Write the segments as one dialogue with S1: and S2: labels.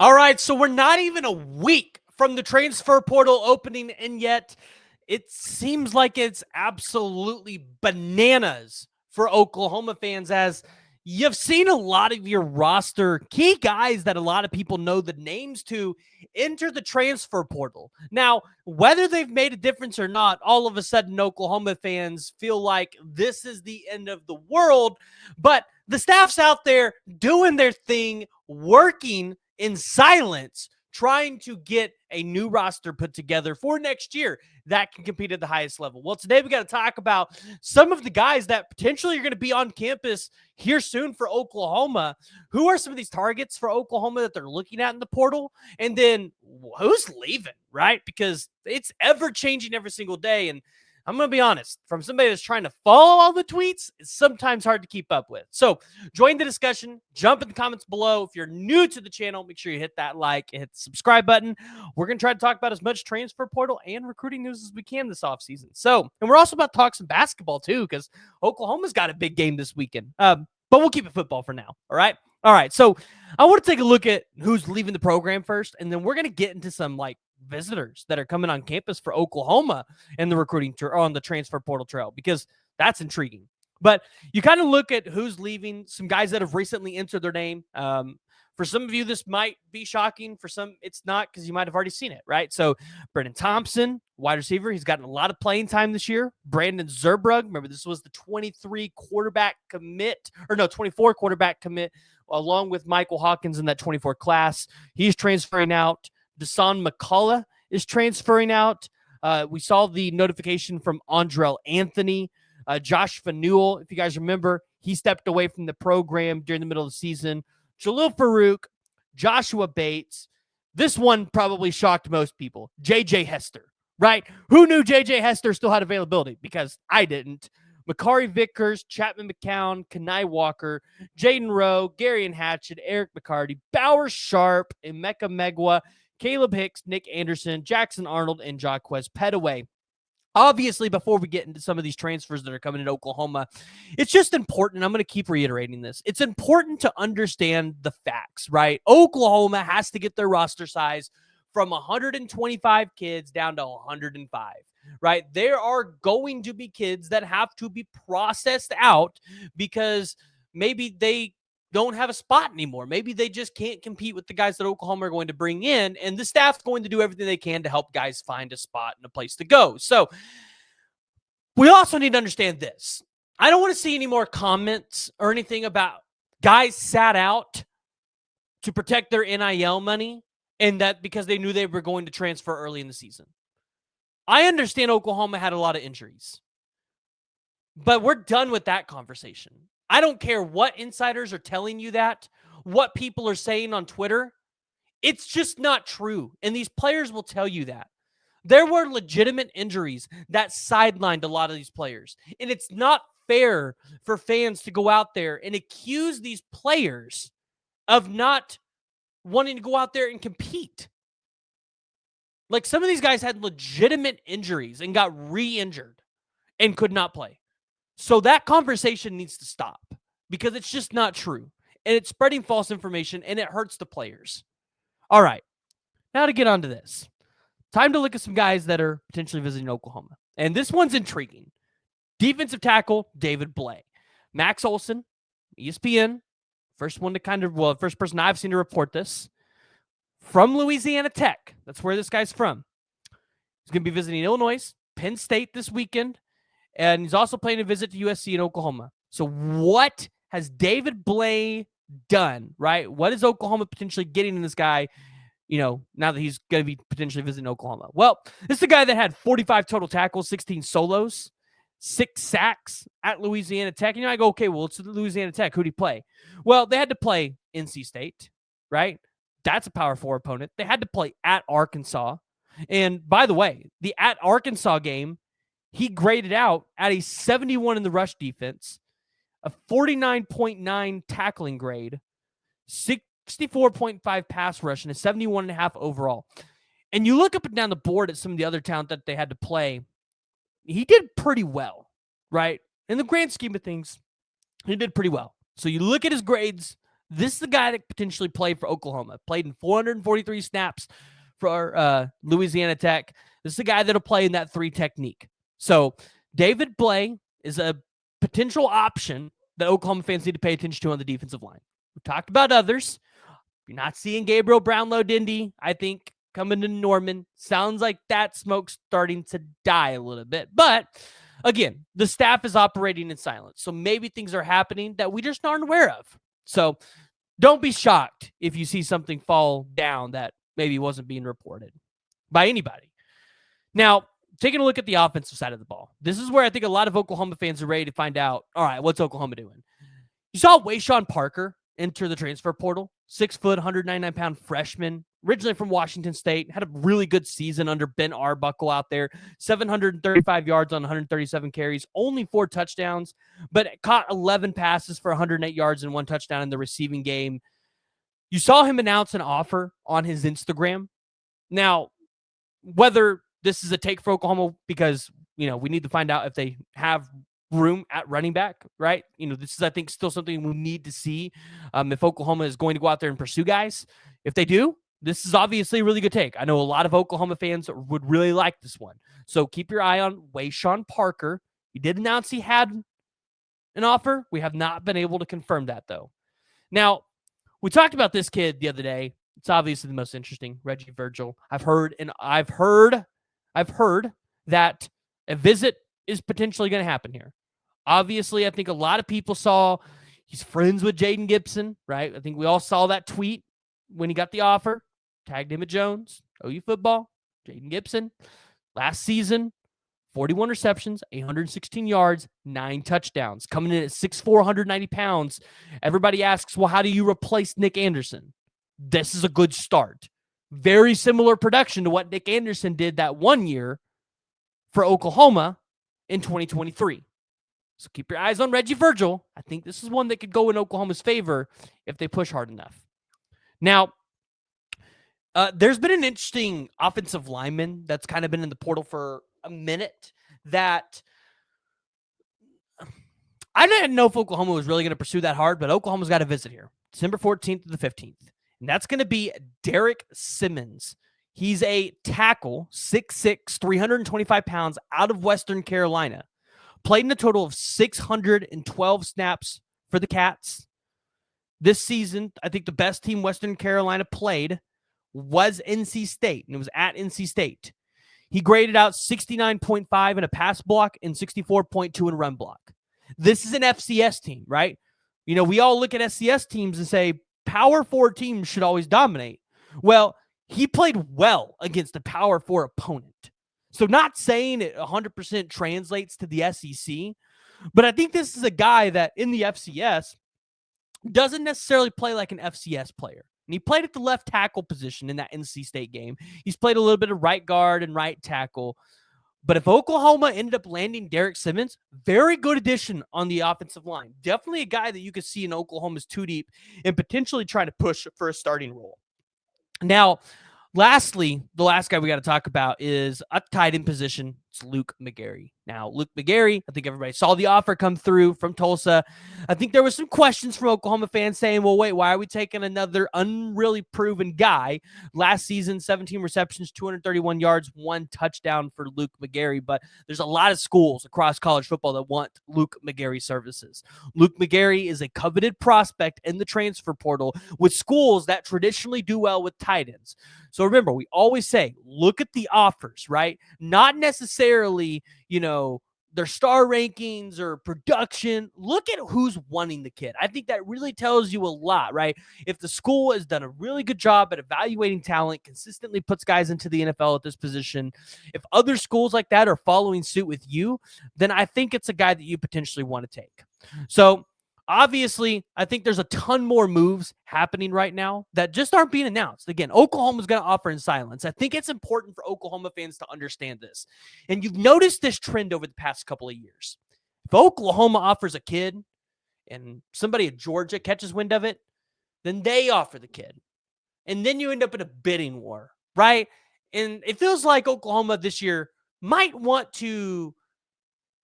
S1: All right, so we're not even a week from the transfer portal opening, and yet it seems like it's absolutely bananas for Oklahoma fans as you've seen a lot of your roster key guys that a lot of people know the names to enter the transfer portal. Now, whether they've made a difference or not, all of a sudden Oklahoma fans feel like this is the end of the world, but the staff's out there doing their thing, working in silence, trying to get a new roster put together for next year that can compete at the highest level. Well, today we got to talk about some of the guys that potentially are going to be on campus here soon for Oklahoma. Who are some of these targets for Oklahoma that they're looking at in the portal? And then who's leaving, right? Because it's ever changing every single day. And I'm going to be honest, from somebody that's trying to follow all the tweets, it's sometimes hard to keep up with. So join the discussion, jump in the comments below. If you're new to the channel, make sure you hit that like and hit the subscribe button. We're going to try to talk about as much transfer portal and recruiting news as we can this offseason. So, and we're also about to talk some basketball too, because Oklahoma's got a big game this weekend. But we'll keep it football for now. All right. All right. So I want to take a look at who's leaving the program first, and then we're going to get into some visitors that are coming on campus for Oklahoma and the recruiting on the transfer portal trail, because that's intriguing. But you kind of look at who's leaving, some guys that have recently entered their name. For some of you, this might be shocking. For some, it's not, because you might have already seen it, right? So Brennan Thompson, wide receiver, he's gotten a lot of playing time this year. Brandon Zerbrug, remember this was the 24 quarterback commit, along with Michael Hawkins in that 24 class. He's transferring out. Desan McCullough is transferring out. We saw the notification from Andrell Anthony. Josh Faneuil, if you guys remember, he stepped away from the program during the middle of the season. Jalil Farouk, Joshua Bates. This one probably shocked most people. J.J. Hester, right? Who knew J.J. Hester still had availability? Because I didn't. Makari Vickers, Chapman McCown, Kanai Walker, Jaden Rowe, Garion Hatchett, Eric McCarty, Bauer Sharp, Emeka Megwa, Caleb Hicks, Nick Anderson, Jackson Arnold, and Jaquez Petaway. Obviously, before we get into some of these transfers that are coming in Oklahoma, it's just important. I'm going to keep reiterating this. It's important to understand the facts, right? Oklahoma has to get their roster size from 125 kids down to 105, right? There are going to be kids that have to be processed out because maybe they don't have a spot anymore. Maybe they just can't compete with the guys that Oklahoma are going to bring in, and the staff's going to do everything they can to help guys find a spot and a place to go. So we also need to understand this. I don't want to see any more comments or anything about guys sat out to protect their NIL money, and that because they knew they were going to transfer early in the season. I understand Oklahoma had a lot of injuries, but we're done with that conversation. I don't care what insiders are telling you that, what people are saying on Twitter. It's just not true. And these players will tell you that. There were legitimate injuries that sidelined a lot of these players. And it's not fair for fans to go out there and accuse these players of not wanting to go out there and compete. Like, some of these guys had legitimate injuries and got re-injured and could not play. So that conversation needs to stop, because it's just not true. And it's spreading false information, and it hurts the players. All right. Now to get onto this. Time to look at some guys that are potentially visiting Oklahoma. And this one's intriguing. Defensive tackle, David Blay. Max Olson, ESPN. First person I've seen to report this. From Louisiana Tech. That's where this guy's from. He's going to be visiting Illinois, Penn State this weekend. And he's also planning a visit to USC in Oklahoma. So what has David Blay done, right? What is Oklahoma potentially getting in this guy, now that he's going to be potentially visiting Oklahoma? Well, this is a guy that had 45 total tackles, 16 solos, 6 sacks at Louisiana Tech. And I go, okay, well, it's Louisiana Tech. Who'd he play? Well, they had to play NC State, right? That's a Power 4 opponent. They had to play at Arkansas. And by the way, the at Arkansas game, he graded out at a 71 in the rush defense, a 49.9 tackling grade, 64.5 pass rush, and a 71.5 overall. And you look up and down the board at some of the other talent that they had to play, he did pretty well, right? In the grand scheme of things, he did pretty well. So you look at his grades This is the guy that potentially played for Oklahoma, played in 443 snaps for Louisiana Tech. This is the guy that'll play in that 3 technique. So David Blay is a potential option that Oklahoma fans need to pay attention to on the defensive line. We talked about others. You're not seeing Gabriel Brownlow-Dindy, I think, coming to Norman. Sounds like that smoke's starting to die a little bit. But again, the staff is operating in silence. So maybe things are happening that we just aren't aware of. So don't be shocked if you see something fall down that maybe wasn't being reported by anybody. Now, taking a look at the offensive side of the ball, this is where I think a lot of Oklahoma fans are ready to find out, all right, what's Oklahoma doing? You saw Wayshawn Parker enter the transfer portal, 6 foot, 199-pound freshman, originally from Washington State, had a really good season under Ben Arbuckle out there, 735 yards on 137 carries, only 4 touchdowns, but caught 11 passes for 108 yards and 1 touchdown in the receiving game. You saw him announce an offer on his Instagram. Now, whether this is a take for Oklahoma because, we need to find out if they have room at running back, right? This is, I think, still something we need to see if Oklahoma is going to go out there and pursue guys. If they do, this is obviously a really good take. I know a lot of Oklahoma fans would really like this one. So keep your eye on Wayshawn Parker. He did announce he had an offer. We have not been able to confirm that, though. Now, we talked about this kid the other day. It's obviously the most interesting, Reggie Virgil. I've heard that a visit is potentially going to happen here. Obviously, I think a lot of people saw he's friends with Jaden Gibson, right? I think we all saw that tweet when he got the offer. Tagged him at Jones, OU football, Jaden Gibson. Last season, 41 receptions, 816 yards, 9 touchdowns. Coming in at 6'4", 190 pounds. Everybody asks, well, how do you replace Nick Anderson? This is a good start. Very similar production to what Nick Anderson did that one year for Oklahoma in 2023. So keep your eyes on Reggie Virgil. I think this is one that could go in Oklahoma's favor if they push hard enough. Now, there's been an interesting offensive lineman that's kind of been in the portal for a minute that I didn't know if Oklahoma was really going to pursue that hard, but Oklahoma's got a visit here, December 14th to the 15th. And that's going to be Derek Simmons. He's a tackle, 6'6", 325 pounds, out of Western Carolina. Played in a total of 612 snaps for the Cats. This season, I think the best team Western Carolina played was NC State, and it was at NC State. He graded out 69.5 in a pass block and 64.2 in a run block. This is an FCS team, right? We all look at FCS teams and say, Power 4 teams should always dominate. Well, he played well against a Power 4 opponent. So not saying it 100% translates to the SEC, but I think this is a guy that in the FCS doesn't necessarily play like an FCS player. And he played at the left tackle position in that NC State game. He's played a little bit of right guard and right tackle. But if Oklahoma ended up landing Derek Simmons, very good addition on the offensive line. Definitely a guy that you could see in Oklahoma's 2-deep and potentially try to push for a starting role. Now, lastly, the last guy we got to talk about is a tight end position. It's Luke McGarry. Now, Luke McGarry, I think everybody saw the offer come through from Tulsa. I think there was some questions from Oklahoma fans saying, well, wait, why are we taking another unreally proven guy? Last season, 17 receptions, 231 yards, 1 touchdown for Luke McGarry. But there's a lot of schools across college football that want Luke McGarry services. Luke McGarry is a coveted prospect in the transfer portal with schools that traditionally do well with tight ends. So remember, we always say, look at the offers, right? Not necessarily, their star rankings or production. Look at who's wanting the kid. I think that really tells you a lot, right? If the school has done a really good job at evaluating talent, consistently puts guys into the NFL at this position, if other schools like that are following suit with you, then I think it's a guy that you potentially want to take. So obviously, I think there's a ton more moves happening right now that just aren't being announced. Again, Oklahoma's going to offer in silence. I think it's important for Oklahoma fans to understand this. And you've noticed this trend over the past couple of years. If Oklahoma offers a kid and somebody at Georgia catches wind of it, then they offer the kid. And then you end up in a bidding war, right? And it feels like Oklahoma this year might want to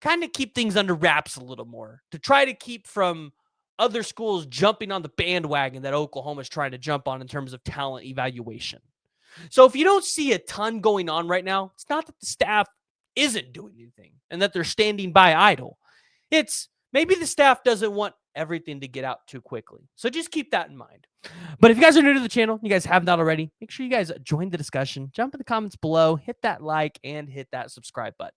S1: kind of keep things under wraps a little more to try to keep from other schools jumping on the bandwagon that Oklahoma's trying to jump on in terms of talent evaluation. So if you don't see a ton going on right now, it's not that the staff isn't doing anything and that they're standing by idle. It's maybe the staff doesn't want everything to get out too quickly. So just keep that in mind. But if you guys are new to the channel, you guys have not already, make sure you guys join the discussion, jump in the comments below, hit that like, and hit that subscribe button.